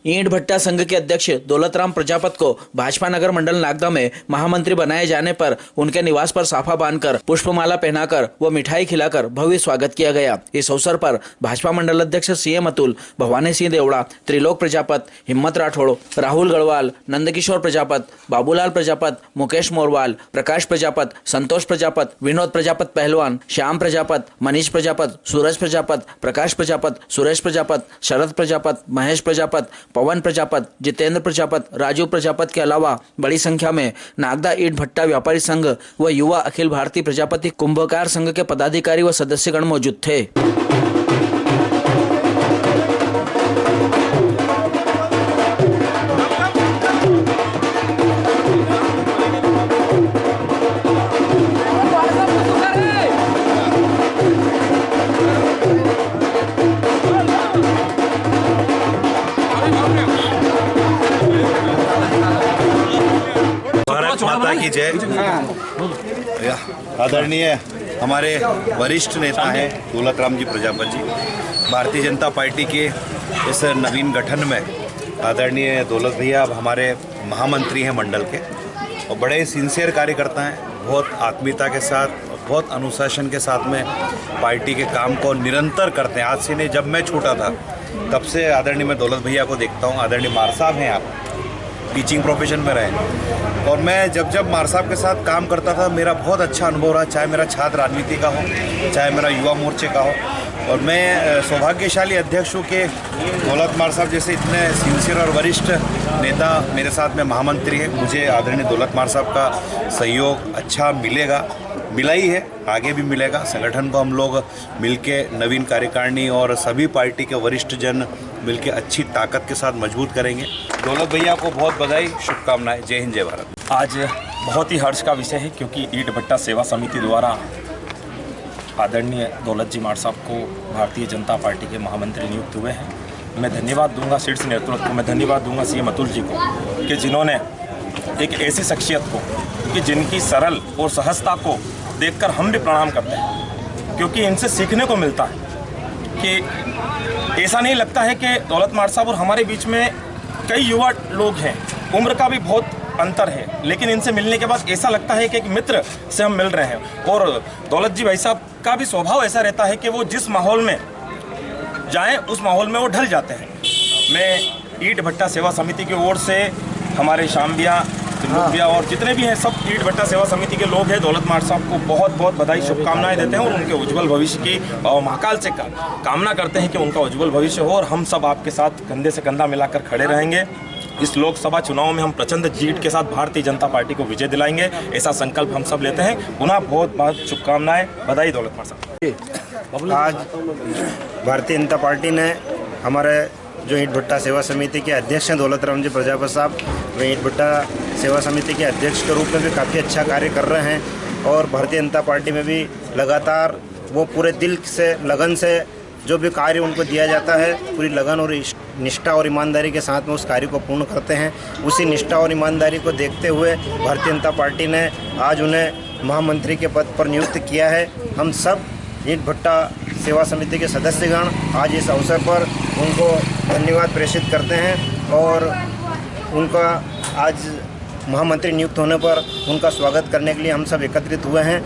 ईंट भट्टा संघ के अध्यक्ष दौलतराम प्रजापत को भाजपा नगर मंडल नागदा में महामंत्री बनाए जाने पर उनके निवास पर साफा बांधकर पुष्पमाला पहनाकर व मिठाई खिलाकर भव्य स्वागत किया गया। इस अवसर पर भाजपा मंडल अध्यक्ष सीएम अतुल, भवानी सिंह देवड़ा, त्रिलोक प्रजापत, हिम्मत राठौड़, राहुल गढ़वाल, नंदकिशोर प्रजापत, बाबूलाल प्रजापत, मुकेश मोरवाल, प्रकाश प्रजापत, संतोष प्रजापत, विनोद प्रजापत पहलवान, श्याम प्रजापत, मनीष प्रजापत, सूरज प्रजापत, प्रकाश प्रजापत, सुरेश प्रजापत, शरद प्रजापत, महेश प्रजापत, पवन प्रजापत, जितेंद्र प्रजापत, राजू प्रजापत के अलावा बड़ी संख्या में नागदा ईंट भट्टा व्यापारी संघ व युवा अखिल भारतीय प्रजापति कुंभकार संघ के पदाधिकारी व सदस्यगण मौजूद थे। भारत माता की जय। आदरणीय हमारे वरिष्ठ नेता हैं दौलतराम जी प्रजापत जी, भारतीय जनता पार्टी के इस नवीन गठन में आदरणीय दौलत भैया अब हमारे महामंत्री हैं मंडल के और बड़े सिंसियर कार्यकर्ता हैं। बहुत आत्मीयता के साथ, बहुत अनुशासन के साथ में पार्टी के काम को निरंतर करते हैं। आज से नहीं, जब मैं छोटा था तब से आदरणीय मैं दौलत भैया को देखता हूँ। आदरणीय मार साहब हैं, आप टीचिंग प्रोफेशन में रहे और मैं जब मार साहब के साथ काम करता था मेरा बहुत अच्छा अनुभव रहा, चाहे मेरा छात्र राजनीति का हो, चाहे मेरा युवा मोर्चे का हो। और मैं सौभाग्यशाली अध्यक्ष हूँ कि दौलत मार साहब जैसे इतने सिंसियर और वरिष्ठ नेता मेरे साथ में महामंत्री है। मुझे आदरणीय दौलत मार साहब का सहयोग अच्छा मिलेगा, मिला ही है, आगे भी मिलेगा। संगठन को हम लोग मिलके नवीन कार्यकारिणी और सभी पार्टी के वरिष्ठ जन मिलके अच्छी ताकत के साथ मजबूत करेंगे। दौलत भैया को बहुत बधाई, शुभकामनाएं। जय हिंद, जय भारत। आज बहुत ही हर्ष का विषय है क्योंकि ईंट भट्टा सेवा समिति द्वारा आदरणीय दौलत जी मार साहब को भारतीय जनता पार्टी के महामंत्री नियुक्त हुए हैं। मैं धन्यवाद दूंगा शीर्ष नेतृत्व को, मैं धन्यवाद दूंगा सीएम अतुल जी को कि जिन्होंने एक ऐसी शख्सियत को कि जिनकी सरल और सहजता को देखकर हम भी प्रणाम करते हैं, क्योंकि इनसे सीखने को मिलता है कि ऐसा नहीं लगता है कि दौलत मार साहब और हमारे बीच में कई युवा लोग हैं, उम्र का भी बहुत अंतर है, लेकिन इनसे मिलने के बाद ऐसा लगता है कि एक मित्र से हम मिल रहे हैं। और दौलत जी भाई साहब का भी स्वभाव ऐसा रहता है कि वो जिस माहौल में जाएं उस माहौल में वो ढल जाते हैं। मैं ईंट भट्टा सेवा समिति की ओर से हमारे श्याम भैया, त्रिलोक भैया और जितने भी हैं सब ईंट भट्टा सेवा समिति के लोग हैं, दौलत मार साहब को बहुत बहुत बधाई, शुभकामनाएं देते हैं और उनके उज्जवल भविष्य की महाकाल से कामना करते हैं कि उनका उज्जवल भविष्य हो और हम सब आपके साथ कंधे से कंधा मिलाकर खड़े रहेंगे। इस लोकसभा चुनाव में हम प्रचंड जीत के साथ भारतीय जनता पार्टी को विजय दिलाएंगे, ऐसा संकल्प हम सब लेते हैं। पुनः बहुत बहुत शुभकामनाएं, बधाई दौलत मार साहब। आज भारतीय जनता पार्टी ने हमारे जो ईंट भट्टा सेवा समिति के अध्यक्ष हैं दौलतराम जी प्रजापत साहब, वे ईंट भट्टा सेवा समिति के अध्यक्ष के रूप में भी काफ़ी अच्छा कार्य कर रहे हैं और भारतीय जनता पार्टी में भी लगातार वो पूरे दिल से, लगन से जो भी कार्य उनको दिया जाता है पूरी लगन और निष्ठा और ईमानदारी के साथ में उस कार्य को पूर्ण करते हैं। उसी निष्ठा और ईमानदारी को देखते हुए भारतीय जनता पार्टी ने आज उन्हें महामंत्री के पद पर नियुक्त किया है। हम सब ईंट भट्टा सेवा समिति के सदस्यगण आज इस अवसर पर उनको धन्यवाद प्रेषित करते हैं और उनका आज महामंत्री नियुक्त होने पर उनका स्वागत करने के लिए हम सब एकत्रित हुए हैं।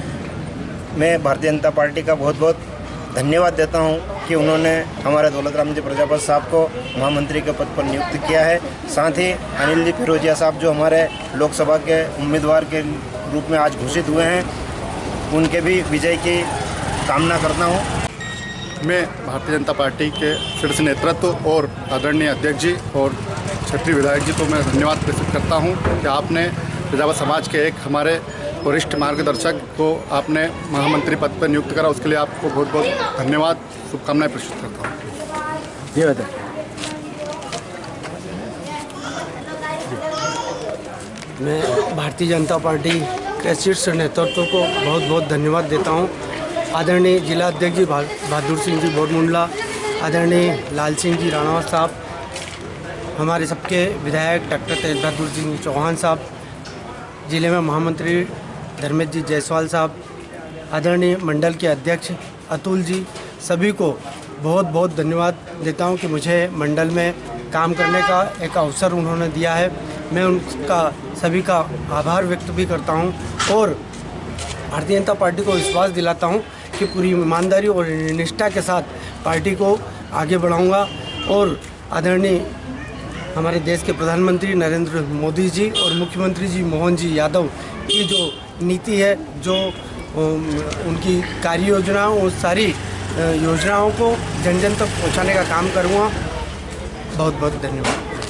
मैं भारतीय जनता पार्टी का बहुत बहुत धन्यवाद देता हूं कि उन्होंने हमारे दौलतराम जी प्रजापत साहब को महामंत्री के पद पर नियुक्त किया है। साथ ही अनिल जी फिरोजिया साहब जो हमारे लोकसभा के उम्मीदवार के रूप में आज घोषित हुए हैं, उनके भी विजय की कामना करता हूं। मैं भारतीय जनता पार्टी के शीर्ष नेतृत्व और आदरणीय अध्यक्ष जी और क्षेत्रीय विधायक जी को मैं धन्यवाद प्रेषित करता हूं कि आपने प्रजापत समाज के एक हमारे वरिष्ठ मार्गदर्शक को आपने महामंत्री पद पर नियुक्त करा, उसके लिए आपको बहुत बहुत धन्यवाद, शुभकामनाएं प्रेषित करता हूँ। ये बताएं। मैं भारतीय जनता पार्टी के शीर्ष नेतृत्व को बहुत बहुत धन्यवाद देता हूँ। आदरणीय जिला अध्यक्ष जी बहादुर सिंह जी बोरमुंडला, आदरणीय लाल सिंह जी राणावत साहब, हमारे सबके विधायक डॉक्टर तेज बहादुर सिंह चौहान साहब, जिले में महामंत्री धर्मेश जी जायसवाल साहब, आदरणीय मंडल के अध्यक्ष अतुल जी, सभी को बहुत बहुत धन्यवाद देता हूं कि मुझे मंडल में काम करने का एक अवसर उन्होंने दिया है। मैं उनका सभी का आभार व्यक्त भी करता हूं और भारतीय जनता पार्टी को विश्वास दिलाता हूं कि पूरी ईमानदारी और निष्ठा के साथ पार्टी को आगे बढ़ाऊंगा और आदरणीय हमारे देश के प्रधानमंत्री नरेंद्र मोदी जी और मुख्यमंत्री जी मोहन जी यादव की जो नीति है, जो उनकी कार्य योजना, उन सारी योजनाओं को जन जन तक पहुंचाने का काम करूंगा। बहुत बहुत धन्यवाद।